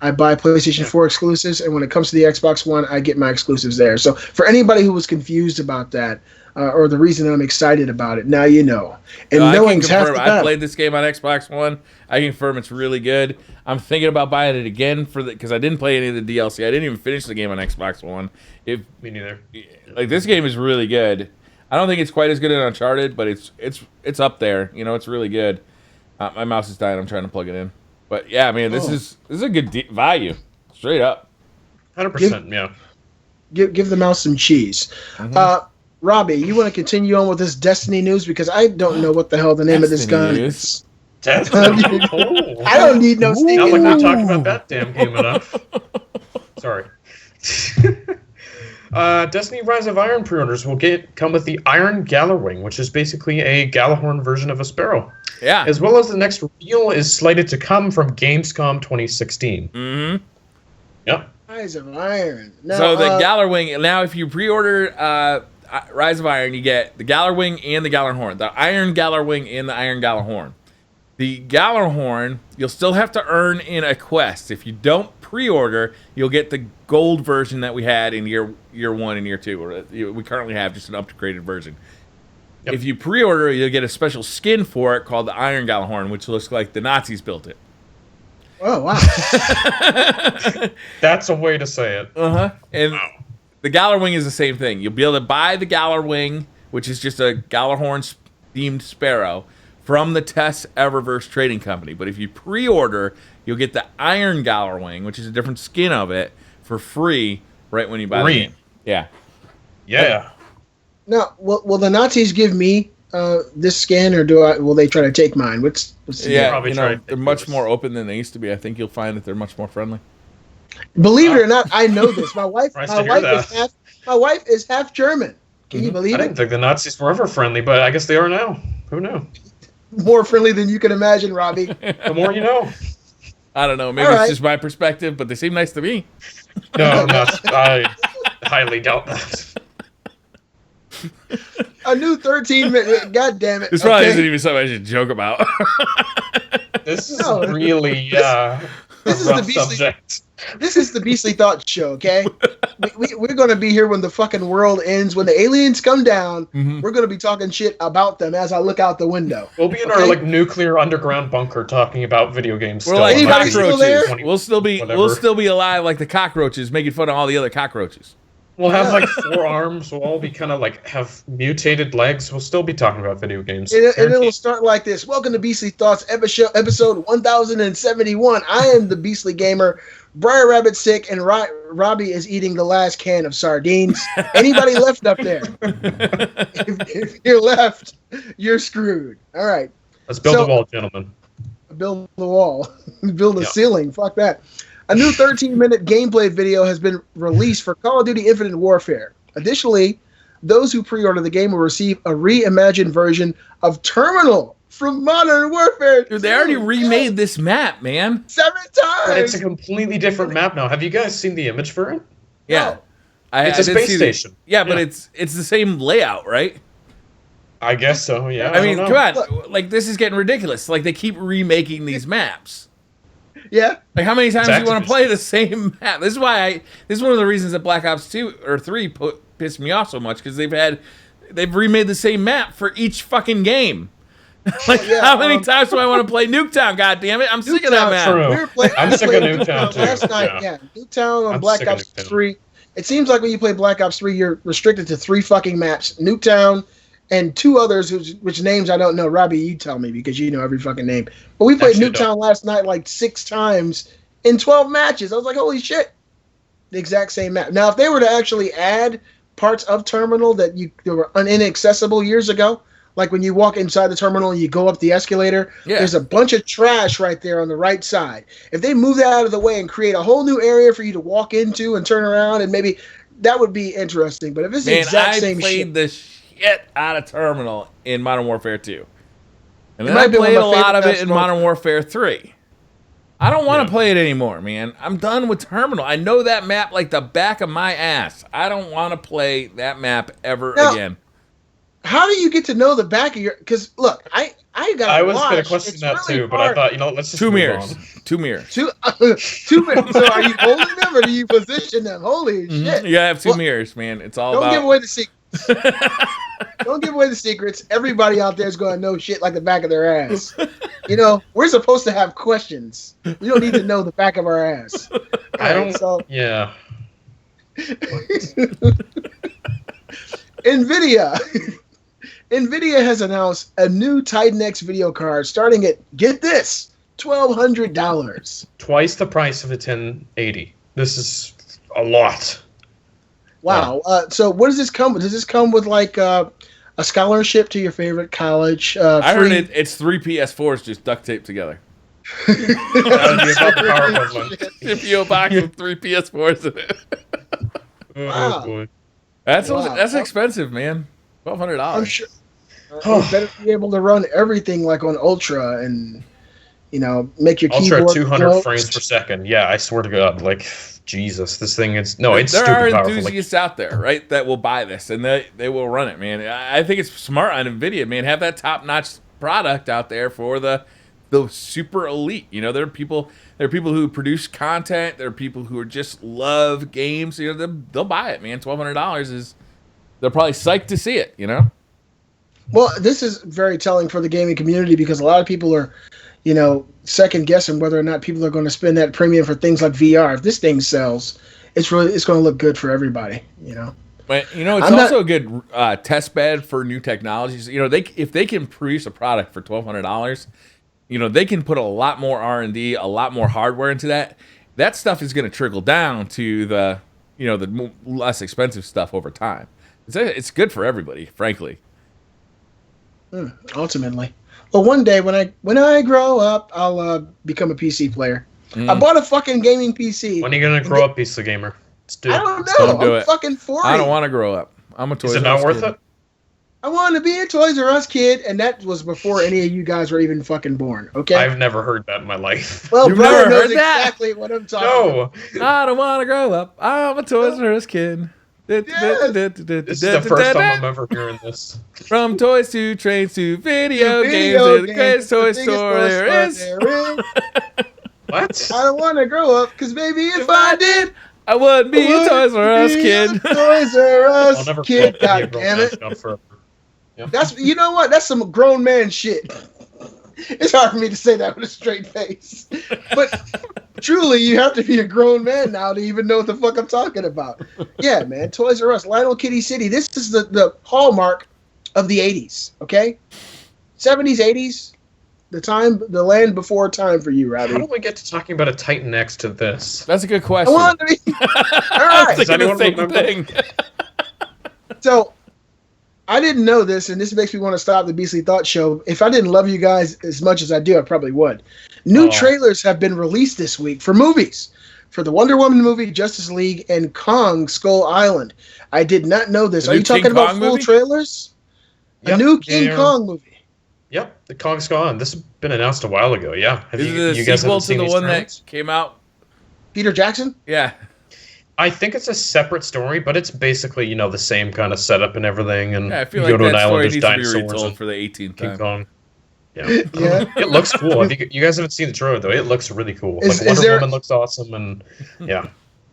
I buy PlayStation 4 exclusives, and when it comes to the Xbox One, I get my exclusives there. So for anybody who was confused about that, or the reason that I'm excited about it, now you know. And knowing's half the battle. I played this game on Xbox One. I can confirm it's really good. I'm thinking about buying it again because I didn't play any of the DLC. I didn't even finish the game on Xbox One. Me neither. Like, this game is really good. I don't think it's quite as good as Uncharted, but it's up there. It's really good. My mouse is dying. I'm trying to plug it in. But yeah, man, this is a good value, straight up. 100%. Yeah. Give the mouse some cheese. Mm-hmm. Robbie, you want to continue on with this Destiny news because I don't know what the hell the name of this gun is. Destiny. I don't need no sneaking. Not like we talked about that damn game enough. Sorry. Destiny Rise of Iron pre-orders will come with the Iron Gallerwing, which is basically a Gjallarhorn version of a Sparrow. Yeah. As well as the next reveal is slated to come from Gamescom 2016. Mm-hmm. Yep. Rise of Iron. Now, so the Gallerwing, now if you pre-order Rise of Iron, you get the Gallerwing and the Gjallarhorn. The Iron Gallerwing and the Iron Gjallarhorn. The Gjallarhorn, you'll still have to earn in a quest. If you don't pre-order, you'll get the gold version that we had in year 1 and year 2. We currently have just an upgraded version. Yep. If you pre-order, you'll get a special skin for it called the Iron Gjallarhorn, which looks like the Nazis built it. Oh, wow. That's a way to say it. Uh-huh. And the Gallerwing is the same thing. You'll be able to buy the Gallerwing, which is just a Gjallarhorn-themed sparrow, from the Tess Eververse Trading Company. But if you pre-order, you'll get the Iron Gallerwing, which is a different skin of it, for free right when you buy the game. Yeah. Yeah. Now, will the Nazis give me this skin, or will they try to take mine? What's they're much more open than they used to be. I think you'll find that they're much more friendly. Believe it or not, I know this. My wife is half German. Can you believe it? I didn't think the Nazis were ever friendly, but I guess they are now. Who knew? More friendly than you can imagine, Robbie. The more you know. I don't know. Maybe it's just my perspective, but they seem nice to me. No, I highly doubt that. A new 13-minute. God damn it. This probably isn't even something I should joke about. This is really a rough subject. This is the Beastly Thoughts Show, okay? We're going to be here when the fucking world ends. When the aliens come down, we're going to be talking shit about them as I look out the window. We'll be in our nuclear underground bunker talking about video games. We're like cockroaches. We'll still be alive like the cockroaches, making fun of all the other cockroaches. We'll have 4 arms. We'll all be kind of have mutated legs. We'll still be talking about video games. And it'll start like this. Welcome to Beastly Thoughts, episode 1071. I am the Beastly Gamer. Briar Rabbit's sick, and Robbie is eating the last can of sardines. Anybody left up there? If you're left, you're screwed. All right. Let's build a wall, gentlemen. build the wall, build a Yeah. ceiling. Fuck that. A new 13-minute gameplay video has been released for Call of Duty Infinite Warfare. Additionally, those who pre-order the game will receive a reimagined version of Terminal from Modern Warfare 2. Dude, they already remade this map, man. 7 times. But it's a completely different map now. Have you guys seen the image for it? Yeah. No. It's a did space see station. Yeah, but it's the same layout, right? I guess so, yeah. I mean, don't come know. on. Like, this is getting ridiculous. Like, they keep remaking these maps. Yeah. Like, how many times do you want Activision. to play the same map? This is why this is one of the reasons that Black Ops 2 or 3 pissed me off so much, because they've remade the same map for each fucking game. Like, Yeah, how many times do I want to play Nuketown? God damn it! I'm sick of that Nuketown, map. True. We were playing, I'm sick of Nuketown, too. last night. Yeah. Yeah, Nuketown on I'm Black sick of Ops Nuketown. 3. It seems like when you play Black Ops 3, you're restricted to 3 fucking maps: Nuketown and 2 others, which names I don't know. Robbie, you tell me because you know every fucking name. But we played Actually, Nuketown last night like 6 times in 12 matches. I was like, holy shit, the exact same map. Now, if they were to actually add parts of Terminal that were inaccessible years ago, like when you walk inside the terminal and you go up the escalator, Yeah. there's a bunch of trash right there on the right side. If they move that out of the way and create a whole new area for you to walk into and turn around, and maybe that would be interesting. But if it's the Man, exact I same played shit, the shit out of Terminal in Modern Warfare 2. And It then might I be one of played my a lot of favorite it in maps Modern Warfare 3. I don't want to Yeah. play it anymore, man. I'm done with Terminal. I know that map like the back of my ass. I don't want to play that map ever Now, again. how do you get to know the back of your? Because look, I got. I was going to question that too, but I thought, let's just 2 move mirrors. on. 2 mirrors. two minutes. So are you holding them or do you position them? Holy shit! You gotta have 2 Well, mirrors, man. It's all Don't about. give away the secret. Don't give away the secrets. Everybody out there is going to know shit like the back of their ass. You know, we're supposed to have questions. We don't need to know the back of our ass. I don't. So, Yeah. NVIDIA has announced a new Titan X video card starting at, get this, $1,200. Twice the price of a 1080. This is a lot. Wow. So what does this come with? Does this come with like a scholarship to your favorite college? I heard free- it's 3 PS4s just duct taped together. That would be about the power equivalent. If you a box with 3 PS4s in it. Wow. Oh, boy. That's Wow. that's expensive, man. $1,200. I'm sure. You better be able to run everything like on Ultra and, make your Ultra keyboard 200 glow. frames per second. Yeah, I swear to God. Like, Jesus, this thing is... No, it's there stupid are powerful. Like, enthusiasts out there, right, that will buy this and they will run it, man. I think it's smart on NVIDIA, man. Have that top-notch product out there for the super elite. There are people who produce content. There are people who just love games. They'll buy it, man. $1,200 is... They're probably psyched to see it, Well, this is very telling for the gaming community because a lot of people are, second guessing whether or not people are going to spend that premium for things like VR. If this thing sells, it's going to look good for everybody. But it's also a good test bed for new technologies. If they can produce a product for $1,200, they can put a lot more R&D, a lot more hardware into that. That stuff is going to trickle down to the less expensive stuff over time. It's good for everybody, frankly. Ultimately, well, one day when I grow up, I'll become a PC player. I bought a fucking gaming PC. when are you going to grow up, piece of gamer? Let's do it. I don't know. Don't do I'm it. fucking 40. I don't want to grow up. I'm a Toys Is it R Us not worth kid. it? I wanted to be a Toys R Us kid, and that was before any of you guys were even fucking born. Okay. I've never heard that in my life. Well, You've Brian never knows heard that? exactly what I'm talking about. No. I don't want to grow up. I'm a Toys R Us kid. This is the first time I'm ever hearing this. From toys to trains to video games, they're the greatest toy store there is. What? I don't want to grow up, because maybe if I did, I would be a would Toys R Us be kid. a Toys R I'll Us never kid. grow up God to be a damn grown it. man forever. That's, you know what? That's some grown man shit. It's hard for me to say that with a straight face. But truly, you have to be a grown man now to even know what the fuck I'm talking about. Yeah, man. Toys R Us, Lionel Kitty City. This is the hallmark of the 80s, okay? 70s, 80s. The land before time for you, Robbie. How do we get to talking about a Titan next to this? That's a good I question. wanted to be... All I right. was thinking the anyone same remember? thing. So, I didn't know this, and this makes me want to stop the Beastly Thought Show. If I didn't love you guys as much as I do, I probably would. New trailers have been released this week for movies. For the Wonder Woman movie, Justice League, and Kong Skull Island. I did not know this. Are you talking about full trailers? Yep. A new King Kong movie. Yep, the Kong Skull Island. This has been announced a while ago, yeah. Is it a sequel to the one that came out? Peter Jackson? Yeah. I think it's a separate story, but it's basically, the same kind of setup and everything. And I feel like that story needs to be retold for the 18th time. King Kong. Yeah. It looks cool. I think you guys haven't seen the trailer though. It looks really cool. Wonder Woman looks awesome, and yeah.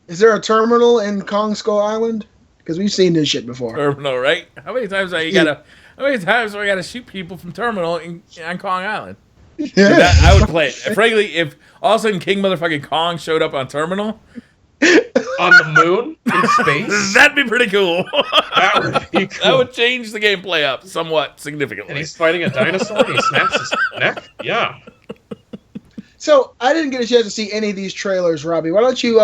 Is there a terminal in Kong Skull Island? Because we've seen this shit before. Terminal, right? How many times do we gotta shoot people from Terminal on Kong Island? Yeah. I would play it. Frankly, if all of a sudden King motherfucking Kong showed up on Terminal. On the moon in space? That'd be pretty cool. That would be cool. That would change the gameplay up somewhat significantly. And he's fighting a dinosaur and he snaps his neck? Yeah. So, I didn't get a chance to see any of these trailers, Robbie. Why don't you,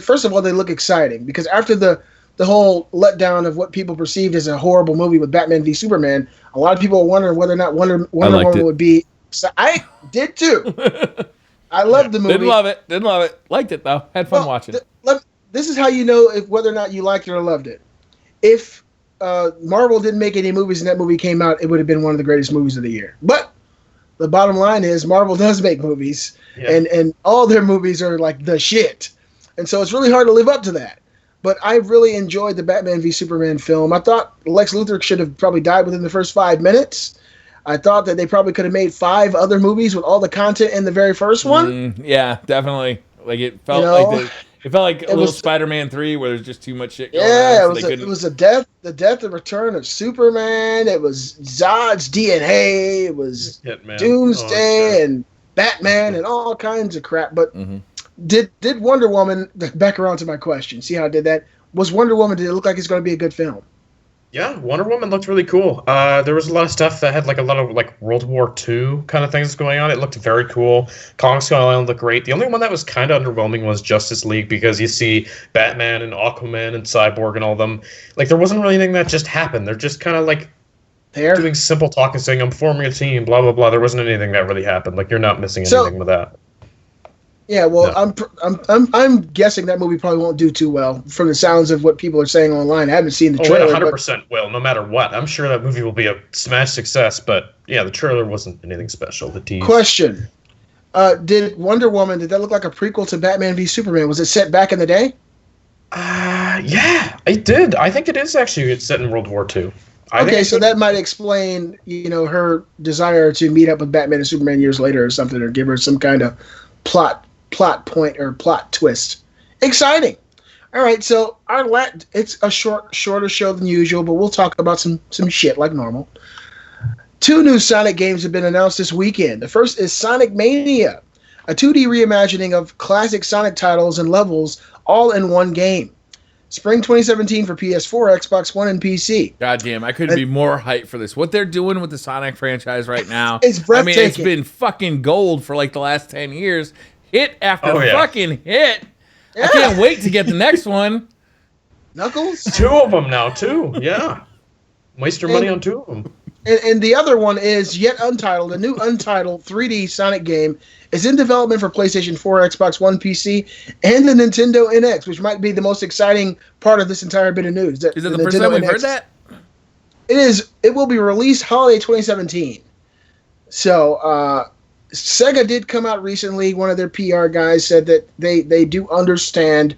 first of all, they look exciting. Because after the whole letdown of what people perceived as a horrible movie with Batman v Superman, a lot of people were wondering whether or not Wonder Woman would be... So I did too. I loved the movie. Didn't love it. Liked it, though. Had fun watching it. This is how you know whether or not you liked it or loved it. If Marvel didn't make any movies and that movie came out, it would have been one of the greatest movies of the year. But the bottom line is Marvel does make movies, and all their movies are like the shit. And so it's really hard to live up to that. But I really enjoyed the Batman v Superman film. I thought Lex Luthor should have probably died within the first 5 minutes. I thought that they probably could have made 5 other movies with all the content in the very first one. Yeah, definitely. Like it felt like a little Spider-Man 3 where there's just too much shit going on. Yeah, it was the death and return of Superman. It was Zod's DNA. It was Doomsday and Batman and all kinds of crap. But did Wonder Woman, back around to my question, see how I did that? Was Wonder Woman, did it look like it's going to be a good film? Yeah, Wonder Woman looked really cool. There was a lot of stuff that had a lot of World War II kind of things going on. It looked very cool. Kong Skull Island looked great. The only one that was kind of underwhelming was Justice League because you see Batman and Aquaman and Cyborg and all of them. There wasn't really anything that just happened. They're just kind of doing simple talk and saying, I'm forming a team, blah, blah, blah. There wasn't anything that really happened. You're not missing anything with that. Yeah, well, no. I'm guessing that movie probably won't do too well from the sounds of what people are saying online. I haven't seen the trailer. 100% will, no matter what. I'm sure that movie will be a smash success, but yeah, the trailer wasn't anything special. The tease. Question: did Wonder Woman, did that look like a prequel to Batman v Superman? Was it set back in the day? Yeah, it did. I think it is actually. It's set in World War II. Okay, so that might explain, her desire to meet up with Batman and Superman years later or something, or give her some kind of plot point or plot twist. Exciting. All right, so it's a shorter show than usual, but we'll talk about some shit like normal. 2 new Sonic games have been announced this weekend. The first is Sonic Mania, a 2D reimagining of classic Sonic titles and levels all in one game. Spring 2017 for PS4, Xbox One, and PC. Goddamn, I couldn't be more hyped for this. What they're doing with the Sonic franchise right now, it's breathtaking. It's been fucking gold for the last 10 years. Hit after fucking hit. Yeah. I can't wait to get the next one. Knuckles? 2 of them now, too. Yeah. Waste your money on 2 of them. And the other one is yet untitled. A new untitled 3D Sonic game is in development for PlayStation 4, Xbox One, PC, and the Nintendo NX, which might be the most exciting part of this entire bit of news. Is it the first time we've heard that? It is. It will be released holiday 2017. So, Sega did come out recently. One of their PR guys said that they do understand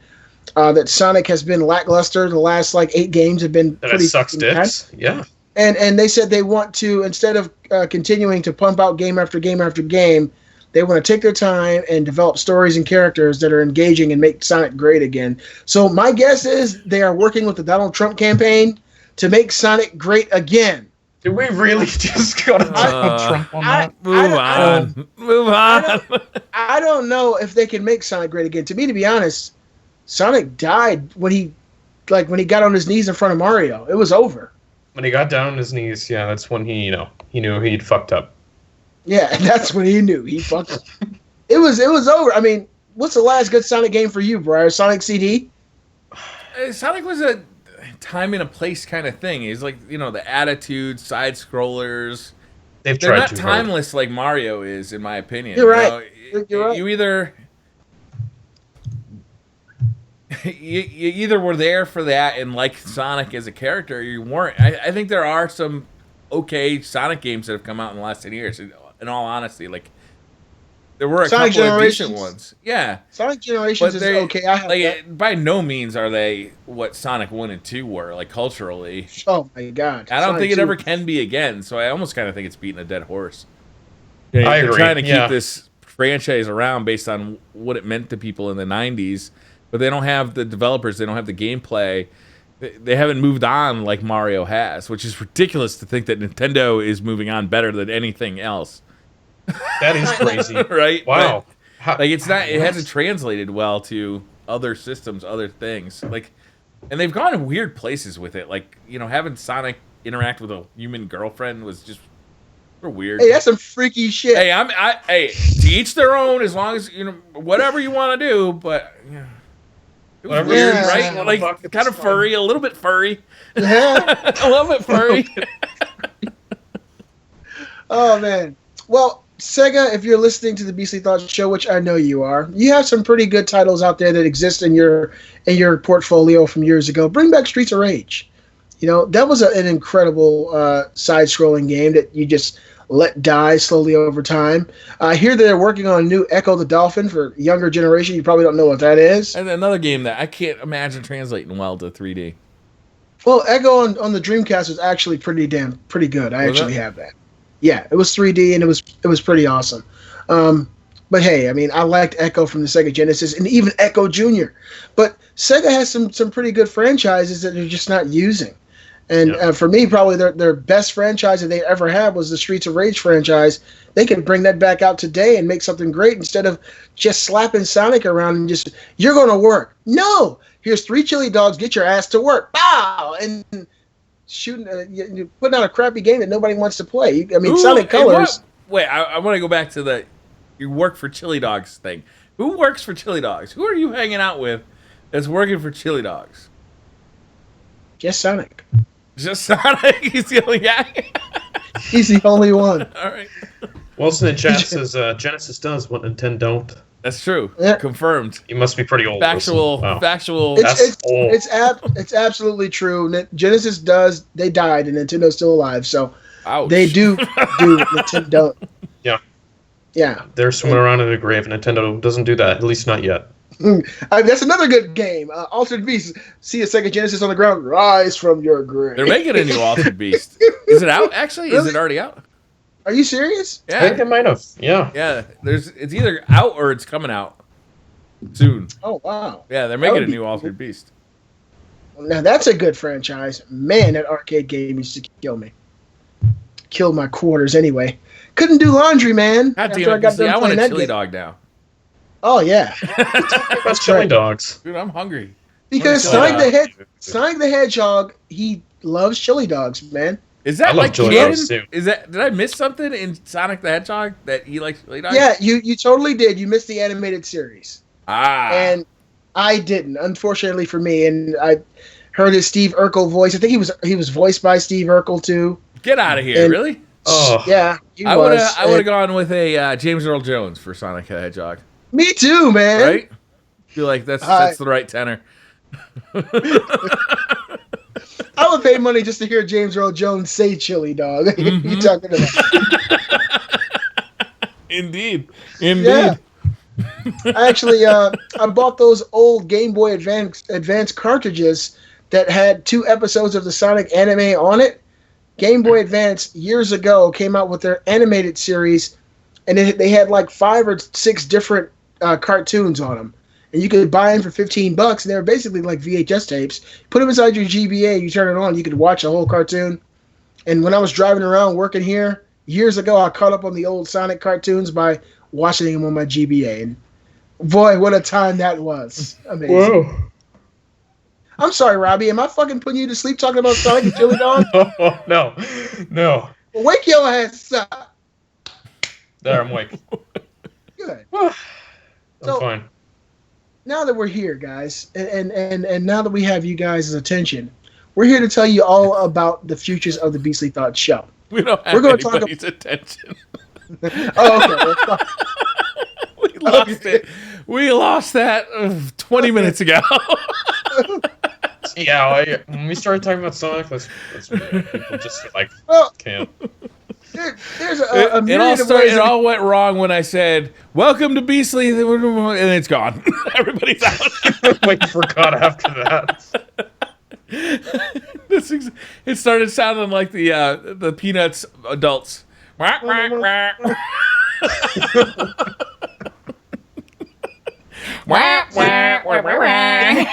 that Sonic has been lackluster. The last 8 games have been pretty sucks dicks. Yeah. And they said they want to, instead of continuing to pump out game after game after game, they want to take their time and develop stories and characters that are engaging and make Sonic great again. So my guess is they are working with the Donald Trump campaign to make Sonic great again. Did we really just go to Trump on that? Move on. I don't know if they can make Sonic great again. To me, to be honest, Sonic died when he got on his knees in front of Mario. It was over. When he got down on his knees, yeah, that's when he knew he'd fucked up. Yeah, that's when he knew he fucked up. It was over. I mean, what's the last good Sonic game for you, Briar? Sonic CD? Sonic was a time and a place kind of thing. It's like, the attitude, side scrollers. They're They're not too hard. timeless like Mario is, in my opinion. You're right. You're right. You either you either were there for that and like Sonic as a character, or you weren't. I think there are some okay Sonic games that have come out in the last 10 years. In all honesty, like there were a Sonic couple of decent Generations. ones. Yeah. Sonic Generations is okay. I have that. By no means are they what Sonic 1 and 2 were, like culturally. Oh my god! I don't Sonic think it 2. ever can be again. So I almost kind of think it's beating a dead horse. I They're agree. trying to keep Yeah. this franchise around based on what it meant to people in the 90s, but they don't have the developers, they don't have the gameplay. They haven't moved on like Mario has, which is ridiculous to think that Nintendo is moving on better than anything else. That is crazy. Right? Wow. But, it's not. It hasn't translated well to other systems, other things. And they've gone in weird places with it. Like, having Sonic interact with a human girlfriend was just weird. Hey, that's some freaky shit. Hey, hey, to each their own. As long as whatever you want to do, but it was Whatever weird, you're right? saying, Like fuck, it's kind of fun. furry, a little bit furry, Yeah. a little bit furry. Oh man. Well, Sega, if you're listening to the Beastly Thoughts show, which I know you are, you have some pretty good titles out there that exist in your portfolio from years ago. Bring back Streets of Rage. That was an incredible side-scrolling game that you just let die slowly over time. I hear they're working on a new Echo the Dolphin for younger generation. You probably don't know what that is. And another game that I can't imagine translating well to 3D. Well, Echo on the Dreamcast was actually pretty good. I actually have that. Yeah, it was 3D and it was pretty awesome. But hey, I mean, I liked Echo from the Sega Genesis and even Echo Junior. But Sega has some pretty good franchises that they're just not using. And for me, probably their best franchise that they ever had was the Streets of Rage franchise. They could bring that back out today and make something great instead of just slapping Sonic around and just, you're going to work. No! Here's 3 chili dogs, get your ass to work. Bow! And shooting, you're putting out a crappy game that nobody wants to play. I mean, Sonic Colors. Wait, I want to go back to the you work for Chili Dogs thing. Who works for Chili Dogs? Who are you hanging out with that's working for Chili Dogs? Just Sonic. Just Sonic? He's the only guy? He's the only one. All right. Wilson in chat says Genesis does what Nintendo don't. That's true. Yeah. Confirmed. You must be pretty old. Factual. Wilson. Wow. Factual. It's absolutely true. Genesis does. They died, and Nintendo's still alive. So Ouch. they do Nintendo. Yeah. Yeah. They're swimming around in a grave. Nintendo doesn't do that, at least not yet. That's another good game. Altered Beast. See a Sega Genesis on the ground. Rise from your grave. They're making a new Altered Beast. Is it out, actually? Really? Is it already out? Are you serious? I think Yeah. it might have. Yeah. Yeah. It's either out or it's coming out soon. Oh wow. Yeah, they're That making would a be new cool. Altered Beast. Now that's a good franchise. Man, that arcade game used to kill me. Killed my quarters anyway. Couldn't do laundry, man. God after damn it. See, I want playing a that chili game. dog now. Oh yeah. That's chili dogs. Dude, I'm hungry. Because Chili Sonic the Hedgehog, he loves chili dogs, man. Is that I love like chili canon? dogs, too. Did I miss something in Sonic the Hedgehog that he likes chili dogs? Yeah, you totally did. You missed the animated series. Ah. And I didn't, unfortunately for me. And I heard his Steve Urkel voice. I think he was voiced by Steve Urkel too. Get out of here, and- really? Oh. Yeah, he I would was. have gone with a James Earl Jones for Sonic the Hedgehog. Me too, man. Right? Feel like that's the right tenor. I would pay money just to hear James Earl Jones say chili dog. You talking about? Indeed. Yeah. I actually, I bought those old Game Boy Advance cartridges that had 2 episodes of the Sonic anime on it. Game Boy Advance years ago came out with their animated series, and they had like 5 or 6 different cartoons on them. And you could buy them for $15, and they were basically like VHS tapes. Put them inside your GBA, you turn it on, you could watch a whole cartoon. And when I was driving around working here years ago, I caught up on the old Sonic cartoons by watching them on my GBA. And boy, what a time that was. Amazing. Whoa. I'm sorry, Robbie. Am I fucking putting you to sleep talking about Sonic and Chili Dog? No. Well, wake your ass up. There, I'm awake. Good. I'm So- fine. Now that we're here, guys, and now that we have you guys' attention, We're here to tell you all about the futures of the Beastly Thoughts show. We don't have anybody's attention. Oh, okay. We lost it. We lost that 20 minutes ago. Yeah, when we started talking about Sonic, that's people just like can't. There's a it all went wrong when I said, "Welcome to Beastly," and it's gone. Everybody's out. Wait, forgot after that. It started sounding like the Peanuts adults. Quack, quack, quack. Quack, quack, quack, quack.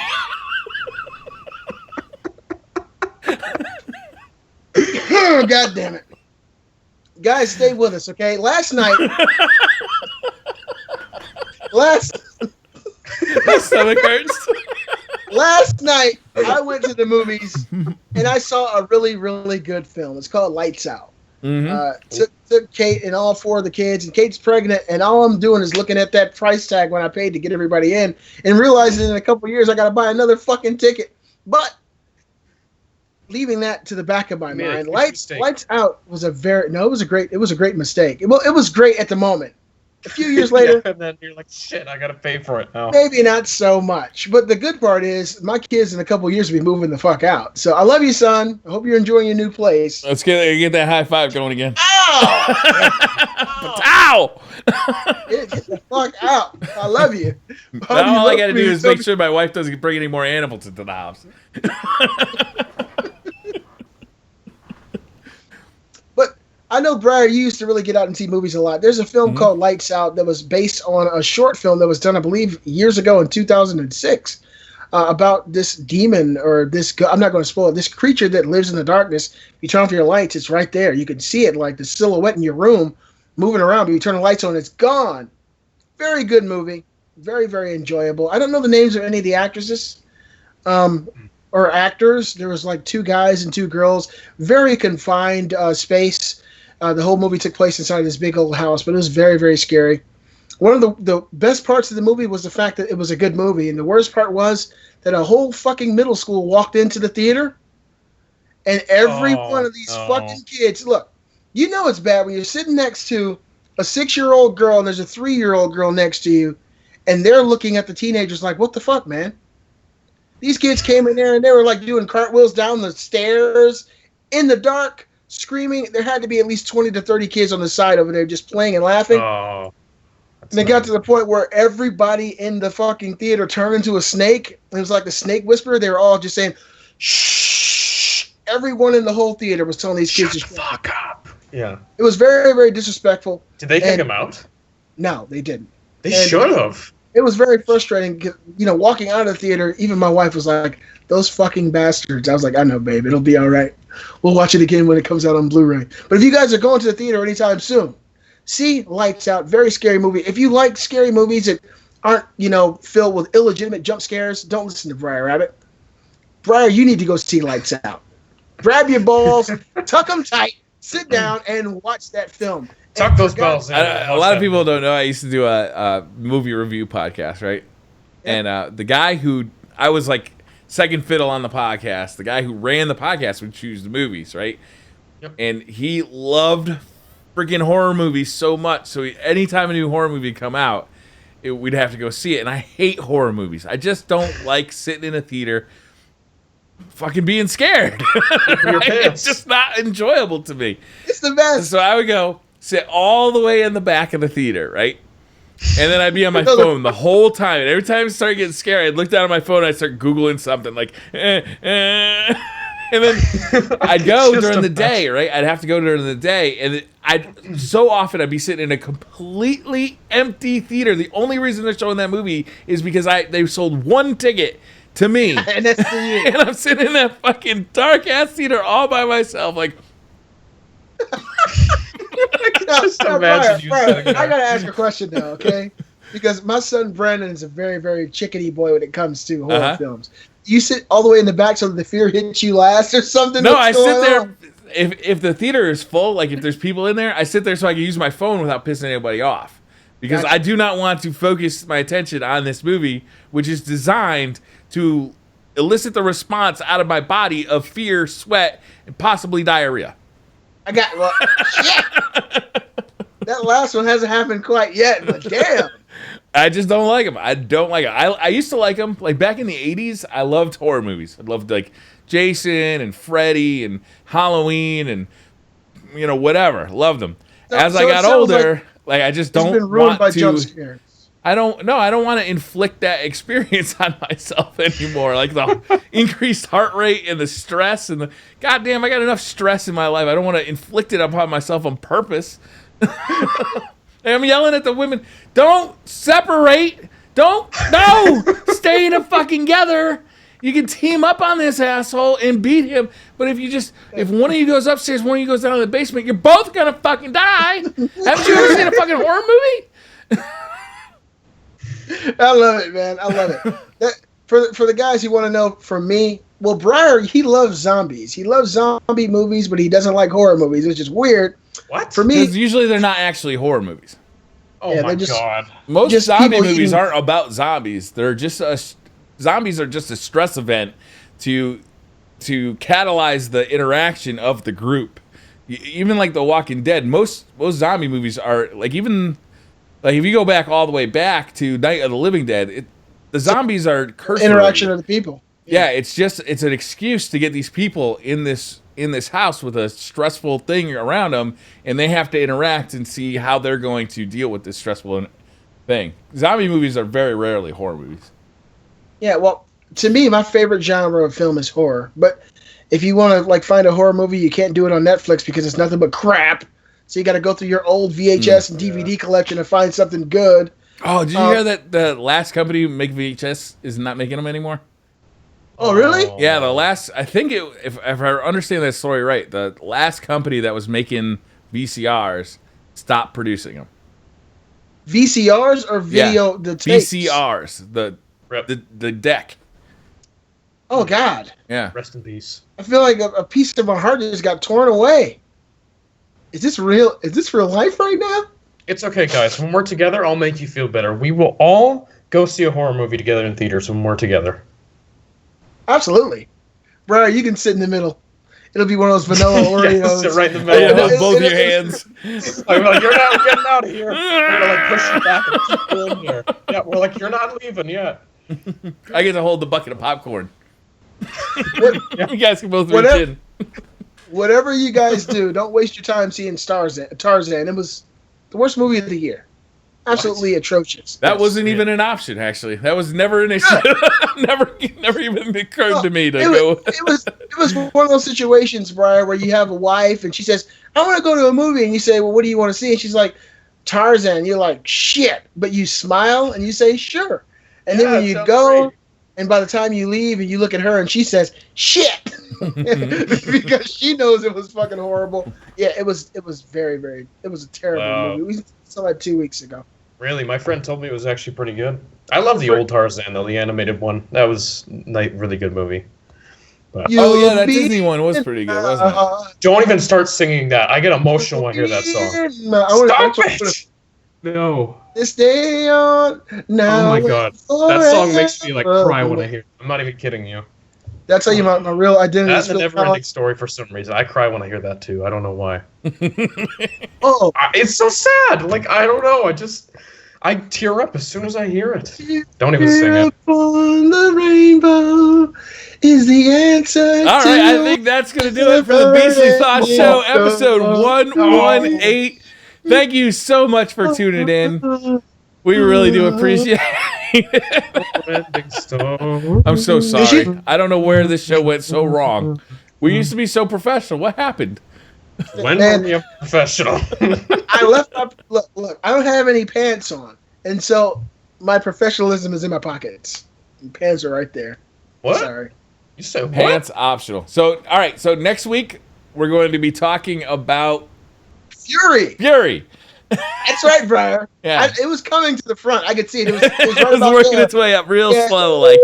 God damn it. Guys, stay with us, okay? Last night. My stomach hurts. Last night, I went to the movies and I saw a really, really good film. It's called Lights Out. Mm-hmm. Took Kate and all four of the kids, and Kate's pregnant, and all I'm doing is looking at that price tag when I paid to get everybody in and realizing in a couple of years I got to buy another fucking ticket. But leaving that to the back of my mind, Lights Out was it was a great mistake. It was great at the moment. A few years later, and then you're like, shit, I gotta pay for it now. Maybe not so much, but the good part is my kids in a couple of years will be moving the fuck out. So I love you, son. I hope you're enjoying your new place. Let's get that high five going again. Ow! Ow! Get the fuck out. I love you. Now all I gotta do is make sure my wife doesn't bring any more animals into the house. I know, Briar, you used to really get out and see movies a lot. There's a film called Lights Out that was based on a short film that was done, I believe, years ago in 2006 about this demon or this, I'm not going to spoil it, this creature that lives in the darkness. If you turn off your lights, it's right there. You can see it like the silhouette in your room moving around, but you turn the lights on, it's gone. Very good movie. Very, very enjoyable. I don't know the names of any of the actresses or actors. There was like 2 guys and 2 girls. Very confined space. The whole movie took place inside this big old house, but it was very, very scary. One of the best parts of the movie was the fact that it was a good movie, and the worst part was that a whole fucking middle school walked into the theater, and every one of these fucking kids, look, you know it's bad when you're sitting next to a 6-year-old girl and there's a 3-year-old girl next to you, and they're looking at the teenagers like, what the fuck, man? These kids came in there and they were like doing cartwheels down the stairs in the dark, screaming. There had to be at least 20 to 30 kids on the side over there just playing and laughing. And they got to the point where everybody in the fucking theater turned into a snake. It was like the snake whisperer. They were all just saying, shh. Everyone in the whole theater was telling these kids to shut the fuck up. Yeah. It was very, very disrespectful. Did they kick him out? No, they didn't. They should have. It was very frustrating. You know, walking out of the theater, even my wife was like, those fucking bastards. I was like, I know, babe. It'll be all right. We'll watch it again when it comes out on Blu-ray. But if you guys are going to the theater anytime soon, see Lights Out. Very scary movie. If you like scary movies that aren't, filled with illegitimate jump scares, don't listen to Briar Rabbit. Briar, you need to go see Lights Out. Grab your balls, tuck them tight, sit down, and watch that film. Tuck those balls in. A lot of people don't know I used to do a movie review podcast, right? Yeah. And the guy who I was like second fiddle on the podcast, the guy who ran the podcast would choose the movies, right? Yep. And he loved freaking horror movies so much. So anytime a new horror movie come out, we'd have to go see it. And I hate horror movies. I just don't like sitting in a theater fucking being scared. It's just not enjoyable to me. It's the best. So I would go sit all the way in the back of the theater, right? And then I'd be on my phone the whole time. And every time I started getting scared, I'd look down at my phone and I'd start Googling something like, And then I'd go during the day, right? I'd have to go during the day. And so often I'd be sitting in a completely empty theater. The only reason they're showing that movie is because they sold one ticket to me. And that's for you. And I'm sitting in that fucking dark-ass theater all by myself, like... Just imagine you sitting there. I gotta ask a question though, okay? Because my son Brandon is a very, very chickadee boy when it comes to horror films. You sit all the way in the back so the fear hits you last or something? No, I sit there. If the theater is full, like if there's people in there, I sit there so I can use my phone without pissing anybody off. Because I do not want to focus my attention on this movie, which is designed to elicit the response out of my body of fear, sweat, and possibly diarrhea. Shit. That last one hasn't happened quite yet, but damn. I just don't like them. I don't like it. I used to like them. Like back in the 80s, I loved horror movies. I loved like Jason and Freddy and Halloween and whatever. Loved them. As I got older, like I just don't been ruined want by to. Jump scares. I don't want to inflict that experience on myself anymore. Like the increased heart rate and the stress and the goddamn, I got enough stress in my life. I don't want to inflict it upon myself on purpose. I'm yelling at the women, don't separate. No, stay fucking together. You can team up on this asshole and beat him. But if one of you goes upstairs, one of you goes down to the basement, you're both gonna fucking die. Haven't you ever seen a fucking horror movie? I love it, man. I love it. For the guys who want to know, for me, well, Briar, he loves zombies. He loves zombie movies, but he doesn't like horror movies, which is weird. What? For me, because usually they're not actually horror movies. Oh yeah, my god! Most zombie movies aren't about zombies. They're just zombies are just a stress event to catalyze the interaction of the group. Even like The Walking Dead, most zombie movies are like even. Like if you go back all the way back to Night of the Living Dead, the zombies are cursory. Interaction of the people. Yeah, it's an excuse to get these people in this house with a stressful thing around them, and they have to interact and see how they're going to deal with this stressful thing. Zombie movies are very rarely horror movies. Yeah, well, to me, my favorite genre of film is horror. But if you want to like find a horror movie, you can't do it on Netflix because it's nothing but crap. So you got to go through your old VHS and DVD collection to find something good. Oh, did you hear that the last company who make VHS is not making them anymore? Oh, really? Yeah, I think if I understand that story right, the last company that was making VCRs stopped producing them. VCRs or video? Yeah. The tapes? VCRs, the deck. Oh God. Yeah. Rest in peace. I feel like a piece of my heart just got torn away. Is this real? Is this real life right now? It's okay, guys. When we're together, I'll make you feel better. We will all go see a horror movie together in theaters when we're together. Absolutely. Briar, you can sit in the middle. It'll be one of those vanilla Oreos. Sit right in the middle. Hold both your hands. I'm like, you're not getting out of here. We're going to like push you back and keep you in here. Yeah, we're like, you're not leaving yet. I get to hold the bucket of popcorn. Yeah. You guys can both reach in. Whatever you guys do, don't waste your time seeing Tarzan. It was the worst movie of the year. Absolutely atrocious. That wasn't even an option, actually. That was never an issue. never even occurred to me to go. It was one of those situations, Briar, where you have a wife and she says, I want to go to a movie. And you say, well, what do you want to see? And she's like, Tarzan. You're like, shit. But you smile and you say, sure. And then when you go, and by the time you leave and you look at her and she says, shit. Because she knows it was fucking horrible. Yeah, it was very, very, it was a terrible movie. We saw that 2 weeks ago. Really? My friend told me it was actually pretty good. I love the old Tarzan, though, the animated one. That was a really good movie. But, that Disney one was pretty good, wasn't it? Don't even start singing that. I get emotional when I hear that song. Stop it! No. This day on now. Oh my god. That song makes me like cry when I hear it. I'm not even kidding you. That's how you my real identity. That's a never-ending story for some reason. I cry when I hear that too. I don't know why. It's so sad. Like I don't know. I tear up as soon as I hear it. Don't even sing it. On the rainbow is the answer. All right, I think that's gonna do it for the Beastly Thoughts Show, episode 118. Thank you so much for tuning in. We really do appreciate it. I'm so sorry. I don't know where this show went so wrong. We used to be so professional. What happened? When were we professional? I left my look. I don't have any pants on, and so my professionalism is in my pockets. And pants are right there. What? Sorry. You said what? Pants optional. So all right. So next week we're going to be talking about Fury. That's right, Briar. Yeah. It was coming to the front. I could see it. It was It was right working its way up real slow, like.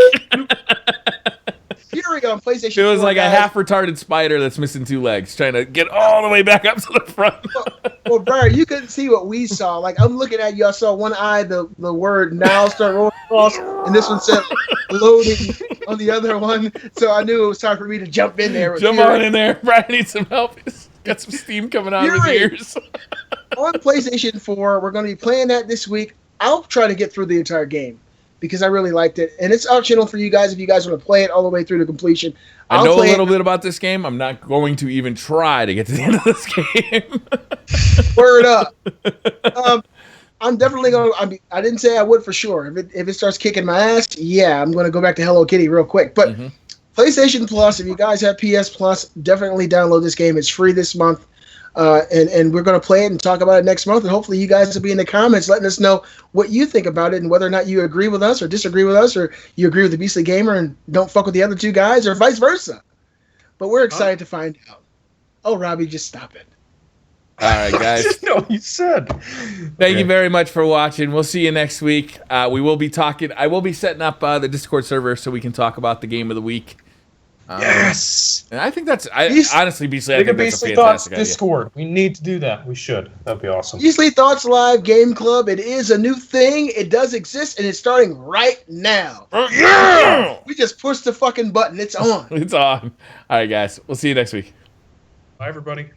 Fury on PlayStation. Feels 4, like guys. a half-retarded spider that's missing 2 legs, trying to get all the way back up to the front. Well, Briar, you couldn't see what we saw. Like, I'm looking at you. I saw one eye, the word now start rolling across, and this one said loading on the other one. So I knew it was time for me to jump in there. Jump on in there. Brian needs some help. He's got some steam coming out of his ears. On PlayStation 4, we're going to be playing that this week. I'll try to get through the entire game because I really liked it. And it's optional for you guys if you guys want to play it all the way through to completion. I know a little bit about this game. I'm not going to even try to get to the end of this game. Word up. I'm definitely going to... I didn't say I would for sure. If it starts kicking my ass, yeah, I'm going to go back to Hello Kitty real quick. But PlayStation Plus, if you guys have PS Plus, definitely download this game. It's free this month. And we're going to play it and talk about it next month. And hopefully you guys will be in the comments letting us know what you think about it and whether or not you agree with us or disagree with us, or you agree with the Beastly Gamer and don't fuck with the other 2 guys, or vice versa. But we're excited to find out. Oh, Robbie, just stop it. All right, guys. I just know what you said. Thank you very much for watching. We'll see you next week. We will be talking. I will be setting up the Discord server so we can talk about the game of the week. Yes. And I think that's honestly, Beastly, I think that's a Beastly Thoughts fantastic idea. Discord. We need to do that. We should. That'd be awesome. Beastly Thoughts Live Game Club. It is a new thing. It does exist, and it's starting right now. Yeah! We just pushed the fucking button. It's on. It's on. All right, guys. We'll see you next week. Bye, everybody.